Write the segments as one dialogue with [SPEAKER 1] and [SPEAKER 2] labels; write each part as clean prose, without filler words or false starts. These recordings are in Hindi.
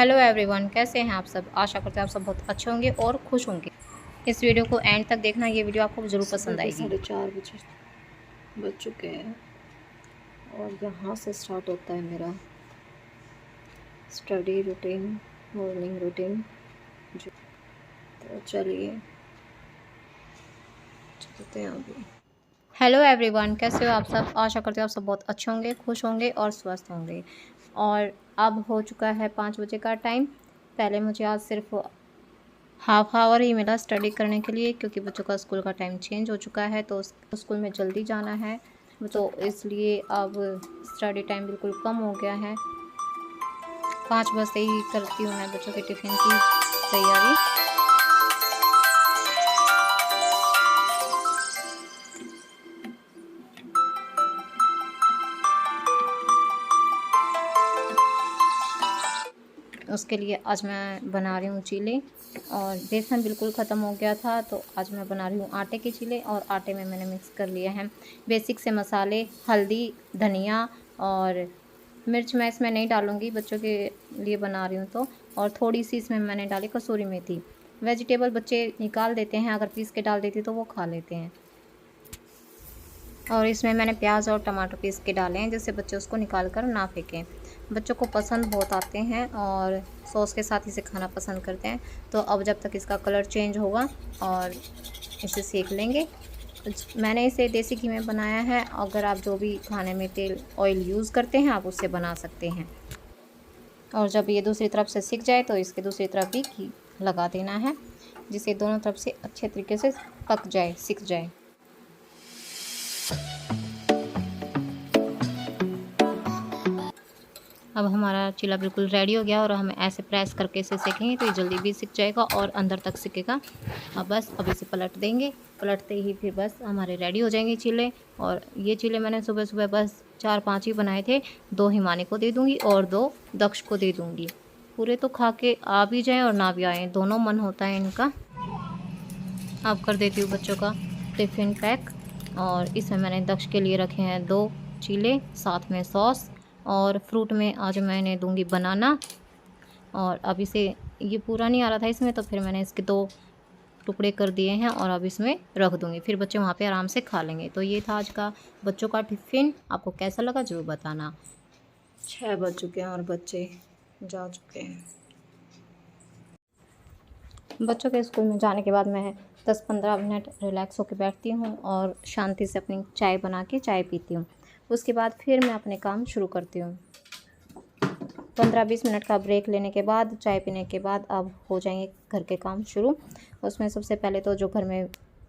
[SPEAKER 1] हेलो एवरीवन, कैसे हैं आप सब। आशा करते हैं आप सब बहुत अच्छे होंगे और खुश होंगे। इस वीडियो को एंड तक देखना, ये वीडियो आपको ज़रूर पसंद आएगी।
[SPEAKER 2] 4:30 बज चुके हैं और यहाँ से स्टार्ट होता है मेरा स्टडी रूटीन, मॉर्निंग रूटीन। तो चलिए चलते हैं अभी।
[SPEAKER 1] हेलो एवरीवन, कैसे हो आप सब। आशा करते हैं आप सब बहुत अच्छे होंगे, खुश होंगे और स्वस्थ होंगे। और अब हो चुका है 5 बजे का टाइम। पहले मुझे आज सिर्फ हाफ आवर ही मिला स्टडी करने के लिए, क्योंकि बच्चों का स्कूल का टाइम चेंज हो चुका है, तो स्कूल में जल्दी जाना है, तो इसलिए अब स्टडी टाइम बिल्कुल कम हो गया है। 5 बजे ही करती हूँ मैं बच्चों के टिफ़िन की तैयारी। उसके लिए आज मैं बना रही हूँ चीले, और बेसन बिल्कुल ख़त्म हो गया था, तो आज मैं बना रही हूँ आटे के चीले। और आटे में मैंने मिक्स कर लिया है बेसिक से मसाले, हल्दी, धनिया और मिर्च मैं इसमें नहीं डालूँगी, बच्चों के लिए बना रही हूँ तो। और थोड़ी सी इसमें मैंने डाली कसूरी मेथी। वेजिटेबल बच्चे निकाल देते हैं, अगर पीस के डाल देती तो वो खा लेते हैं। और इसमें मैंने प्याज और टमाटर पीस के डाले हैं, जिससे बच्चे उसको निकाल कर ना फेंकें। बच्चों को पसंद बहुत आते हैं और सॉस के साथ इसे खाना पसंद करते हैं। तो अब जब तक इसका कलर चेंज होगा और इसे सेक लेंगे। मैंने इसे देसी घी में बनाया है, अगर आप जो भी खाने में तेल ऑयल यूज़ करते हैं आप उससे बना सकते हैं। और जब ये दूसरी तरफ से सिक जाए तो इसके दूसरी तरफ भी घी लगा देना है, जिससे दोनों तरफ से अच्छे तरीके से पक जाए, सिक जाए। अब हमारा चीला बिल्कुल रेडी हो गया, और हम ऐसे प्रेस करके इसे सेकेंगे तो ये जल्दी भी सिक जाएगा और अंदर तक सिकेगा। अब इसे पलट देंगे। पलटते ही फिर बस हमारे रेडी हो जाएंगे चीले। और ये चीले मैंने सुबह सुबह बस 4-5 ही बनाए थे। 2 हिमानी को दे दूँगी और 2 दक्ष को दे दूँगी। पूरे तो खा के आ भी जाएँ और ना भी आएँ, दोनों मन होता है इनका। अब कर देती हूँ बच्चों का टिफ़िन पैक। और इसमें मैंने दक्ष के लिए रखे हैं 2 चीले, साथ में सॉस। और फ्रूट में आज मैंने दूंगी बनाना। और अब इसे ये पूरा नहीं आ रहा था इसमें, तो फिर मैंने इसके 2 टुकड़े कर दिए हैं और अब इसमें रख दूंगी, फिर बच्चे वहाँ पे आराम से खा लेंगे। तो ये था आज का बच्चों का टिफ़िन। आपको कैसा लगा ज़रूर बताना।
[SPEAKER 2] 6 बज चुके हैं और बच्चे जा चुके हैं।
[SPEAKER 1] बच्चों के स्कूल में जाने के बाद मैं 10-15 मिनट रिलैक्स होकर बैठती हूँ और शांति से अपनी चाय बना के चाय पीती हूँ। उसके बाद फिर मैं अपने काम शुरू करती हूँ। 15-20 मिनट का ब्रेक लेने के बाद, चाय पीने के बाद अब हो जाएंगे घर के काम शुरू। उसमें सबसे पहले तो जो घर में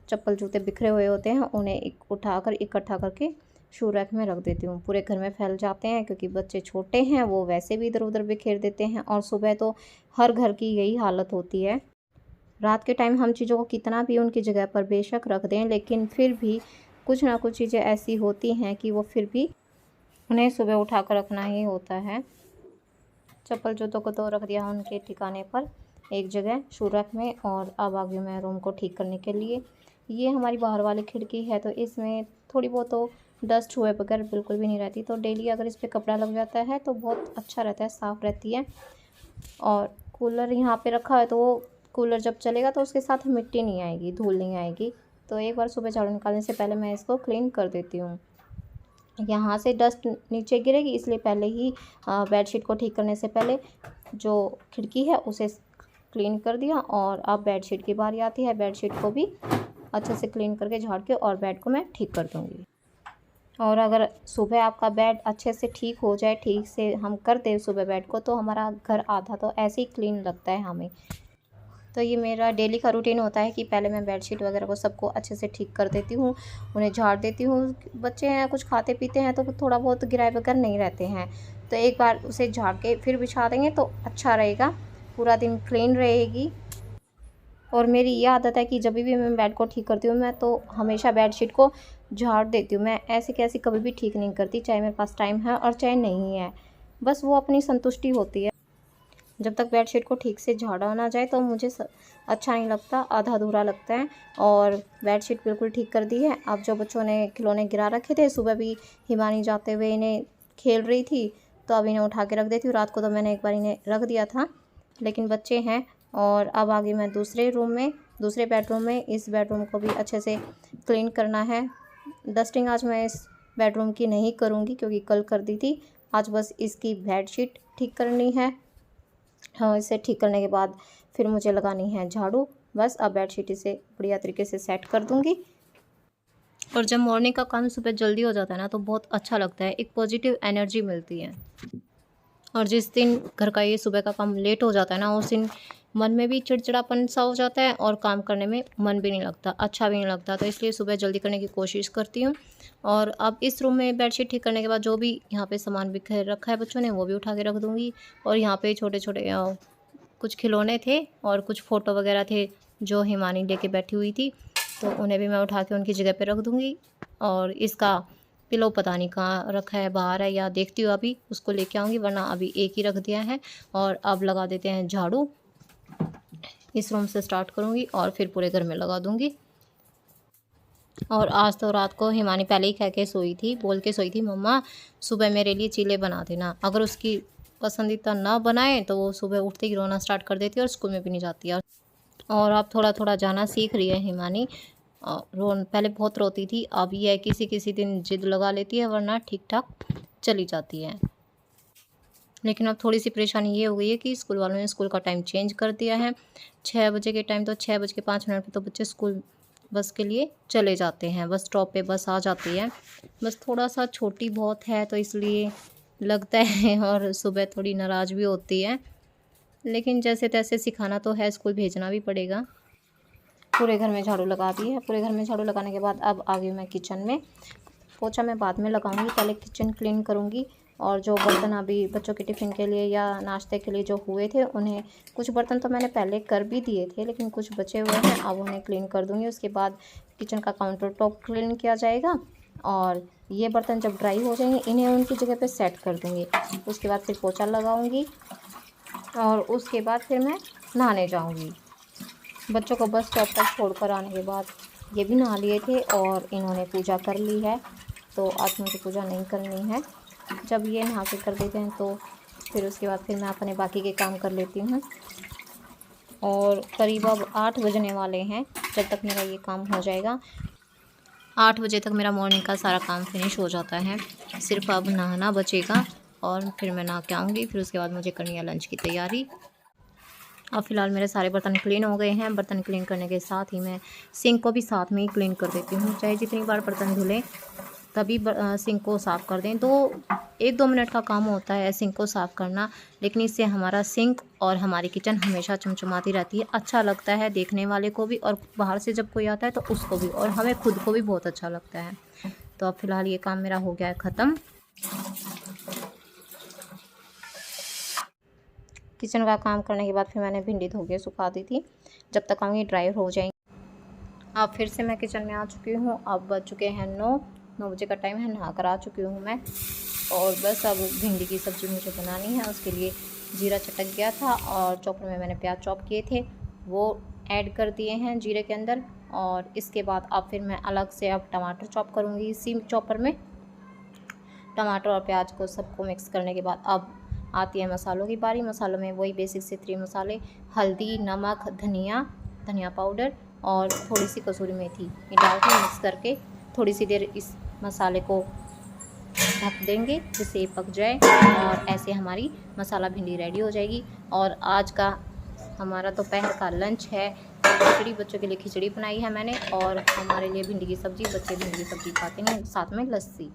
[SPEAKER 1] चप्पल जूते बिखरे हुए होते हैं उन्हें उठाकर इकट्ठा करके शू रैक में रख देती हूँ। पूरे घर में फैल जाते हैं, क्योंकि बच्चे छोटे हैं, वो वैसे भी इधर उधर बिखेर देते हैं। और सुबह तो हर घर की यही हालत होती है। रात के टाइम हम चीज़ों को कितना भी उनकी जगह पर बेशक रख दें, लेकिन फिर भी कुछ ना कुछ चीज़ें ऐसी होती हैं कि वो फिर भी उन्हें सुबह उठा कर रखना ही होता है। चप्पल जूतों को तो रख दिया उनके ठिकाने पर एक जगह शू रैक में। और अब आ गई मैं रूम को ठीक करने के लिए। ये हमारी बाहर वाली खिड़की है, तो इसमें थोड़ी बहुत तो डस्ट हुए बगैर बिल्कुल भी नहीं रहती। तो डेली अगर इस पर कपड़ा लग जाता है तो बहुत अच्छा रहता है, साफ़ रहती है। और कूलर यहाँ पे रखा है, तो वो कूलर जब चलेगा तो उसके साथ मिट्टी नहीं आएगी, धूल नहीं आएगी। तो एक बार सुबह झाड़ू निकालने से पहले मैं इसको क्लीन कर देती हूँ। यहाँ से डस्ट नीचे गिरेगी, इसलिए पहले ही बेडशीट को ठीक करने से पहले जो खिड़की है उसे क्लीन कर दिया। और अब बेडशीट की बारी आती है। बेडशीट को भी अच्छे से क्लीन करके झाड़ के और बेड को मैं ठीक कर दूँगी। और अगर सुबह आपका बेड अच्छे से ठीक हो जाए, ठीक से हम कर दें सुबह बेड को, तो हमारा घर आधा तो ऐसे ही क्लीन लगता है हमें। तो ये मेरा डेली का रूटीन होता है कि पहले मैं बेडशीट वगैरह को सबको अच्छे से ठीक कर देती हूँ, उन्हें झाड़ देती हूँ। बच्चे हैं, कुछ खाते पीते हैं, तो थोड़ा बहुत गिराए बगैर नहीं रहते हैं, तो एक बार उसे झाड़ के फिर बिछा देंगे तो अच्छा रहेगा, पूरा दिन क्लीन रहेगी। और मेरी ये आदत है कि जब भी मैं बेड को ठीक करती हूँ, मैं तो हमेशा बेडशीट को झाड़ देती हूँ। मैं ऐसे कैसे कभी भी ठीक नहीं करती, चाहे मेरे पास टाइम है और चाहे नहीं है, बस वो अपनी संतुष्टि होती है। जब तक बेडशीट को ठीक से झाड़ा ना जाए तो मुझे अच्छा नहीं लगता, आधा अधूरा लगता है। और बेडशीट बिल्कुल ठीक कर दी है। अब जो बच्चों ने खिलौने गिरा रखे थे, सुबह भी हिमानी जाते हुए इन्हें खेल रही थी, तो अब इन्हें उठा के रख देती हूँ। रात को तो मैंने एक बार इन्हें रख दिया था, लेकिन बच्चे हैं। और अब आ गई मैं दूसरे बेडरूम में। इस बेडरूम को भी अच्छे से क्लीन करना है। डस्टिंग आज मैं इस बेडरूम की नहीं करूँगी क्योंकि कल कर दी थी। आज बस इसकी बेडशीट ठीक करनी है। हाँ, इसे ठीक करने के बाद फिर मुझे लगानी है झाड़ू। बस अब बेडशीट इसे बढ़िया तरीके से सेट कर दूँगी। और जब मॉर्निंग का काम सुबह जल्दी हो जाता है ना तो बहुत अच्छा लगता है, एक पॉजिटिव एनर्जी मिलती है। और जिस दिन घर का ये सुबह का काम लेट हो जाता है ना, उस दिन मन में भी चिड़चिड़ापन सा हो जाता है और काम करने में मन भी नहीं लगता, अच्छा भी नहीं लगता। तो इसलिए सुबह जल्दी करने की कोशिश करती हूँ। और अब इस रूम में बेडशीट ठीक करने के बाद जो भी यहाँ पे सामान बिखेर रखा है बच्चों ने, वो भी उठा के रख दूँगी। और यहाँ पे छोटे छोटे कुछ खिलौने थे और कुछ फ़ोटो वगैरह थे जो हिमानी लेके बैठी हुई थी, तो उन्हें भी मैं उठा के उनकी जगह पे रख दूँगी। और इसका पिलो पता नहीं कहाँ रखा है, बाहर है या देखती हूँ, अभी उसको लेके आऊँगी, वरना अभी एक ही रख दिया है। और अब लगा देते हैं झाड़ू। इस रूम से स्टार्ट करूँगी और फिर पूरे घर में लगा दूँगी। और आज तो रात को हिमानी पहले ही कह के सोई थी, बोल के सोई थी, मम्मा सुबह मेरे लिए चीले बना देना। अगर उसकी पसंदीदा ना बनाए तो वो सुबह उठते ही रोना स्टार्ट कर देती है और स्कूल में भी नहीं जाती है। और अब थोड़ा थोड़ा जाना सीख रही है हिमानी। पहले बहुत रोती थी, अब ये है किसी किसी दिन जिद लगा लेती है, वरना ठीक ठाक चली जाती है। लेकिन अब थोड़ी सी परेशानी ये हो गई है कि स्कूल वालों ने स्कूल का टाइम चेंज कर दिया है। 6 बजे के टाइम तो 6:05 पे तो बच्चे स्कूल बस के लिए चले जाते हैं, बस स्टॉप पे बस आ जाती है। बस थोड़ा सा छोटी बहुत है तो इसलिए लगता है और सुबह थोड़ी नाराज़ भी होती है, लेकिन जैसे तैसे सिखाना तो है, स्कूल भेजना भी पड़ेगा। पूरे घर में झाड़ू लगा दी है। पूरे घर में झाड़ू लगाने के बाद अब आ गई मैं किचन में। पोछा मैं बाद में लगाऊंगी, पहले किचन क्लीन करूंगी। और जो बर्तन अभी बच्चों के टिफ़िन के लिए या नाश्ते के लिए जो हुए थे, उन्हें कुछ बर्तन तो मैंने पहले कर भी दिए थे, लेकिन कुछ बचे हुए हैं, अब उन्हें क्लीन कर दूंगी। उसके बाद किचन का काउंटर टॉप क्लीन किया जाएगा और ये बर्तन जब ड्राई हो जाएंगे इन्हें उनकी जगह पे सेट कर दूँगी। उसके बाद फिर पोछा लगाऊँगी और उसके बाद फिर मैं नहाने जाऊँगी। बच्चों को बस स्टॉप तक छोड़कर आने के बाद ये भी नहा लिए थे और इन्होंने पूजा कर ली है, तो आज मुझे पूजा नहीं करनी है। जब ये नहा के कर देते हैं तो फिर उसके बाद फिर मैं अपने बाकी के काम कर लेती हूँ। और करीब अब 8 बजने वाले हैं जब तक मेरा ये काम हो जाएगा। 8 बजे तक मेरा मॉर्निंग का सारा काम फिनिश हो जाता है, सिर्फ अब नहाना बचेगा और फिर मैं नहा के आऊँगी। फिर उसके बाद मुझे करनी है लंच की तैयारी। अब फ़िलहाल मेरे सारे बर्तन क्लीन हो गए हैं। बर्तन क्लीन करने के साथ ही मैं सिंक को भी साथ में ही क्लीन कर देती हूँ, चाहे जितनी बार बर्तन धुलें तभी सिंक को साफ़ कर दें। तो 1-2 मिनट का काम होता है सिंक को साफ़ करना, लेकिन इससे हमारा सिंक और हमारी किचन हमेशा चमचमाती रहती है, अच्छा लगता है देखने वाले को भी और बाहर से जब कोई आता है तो उसको भी, और हमें खुद को भी बहुत अच्छा लगता है। तो अब फ़िलहाल ये काम मेरा हो गया है ख़त्म। किचन का काम करने के बाद फिर मैंने भिंडी धो के सुखा दी थी, जब तक आऊँगी ड्राई हो जाएंगी। अब फिर से मैं किचन में आ चुकी हूँ। अब बज चुके हैं 9 बजे का टाइम है, नहा कर आ चुकी हूँ मैं। और बस अब भिंडी की सब्ज़ी मुझे बनानी है। उसके लिए जीरा चटक गया था और चॉपर में मैंने प्याज चॉप किए थे, वो ऐड कर दिए हैं जीरे के अंदर। और इसके बाद अब फिर मैं अलग से अब टमाटर चॉप करूँगी इसी चॉपर में। टमाटर और प्याज को सबको मिक्स करने के बाद अब आती है मसालों की बारी। मसालों में वही बेसिक से 3 मसाले, हल्दी, नमक, धनिया पाउडर और थोड़ी सी कसूरी मेथी, ये डाल के मिक्स करके थोड़ी सी देर इस मसाले को ढक देंगे जिससे ये पक जाए। और ऐसे हमारी मसाला भिंडी रेडी हो जाएगी। और आज का हमारा दोपहर का लंच है खिचड़ी। बच्चों के लिए खिचड़ी बनाई है मैंने और हमारे लिए भिंडी की सब्ज़ी। बच्चे भिंडी की सब्ज़ी खाते हैं, साथ में लस्सी।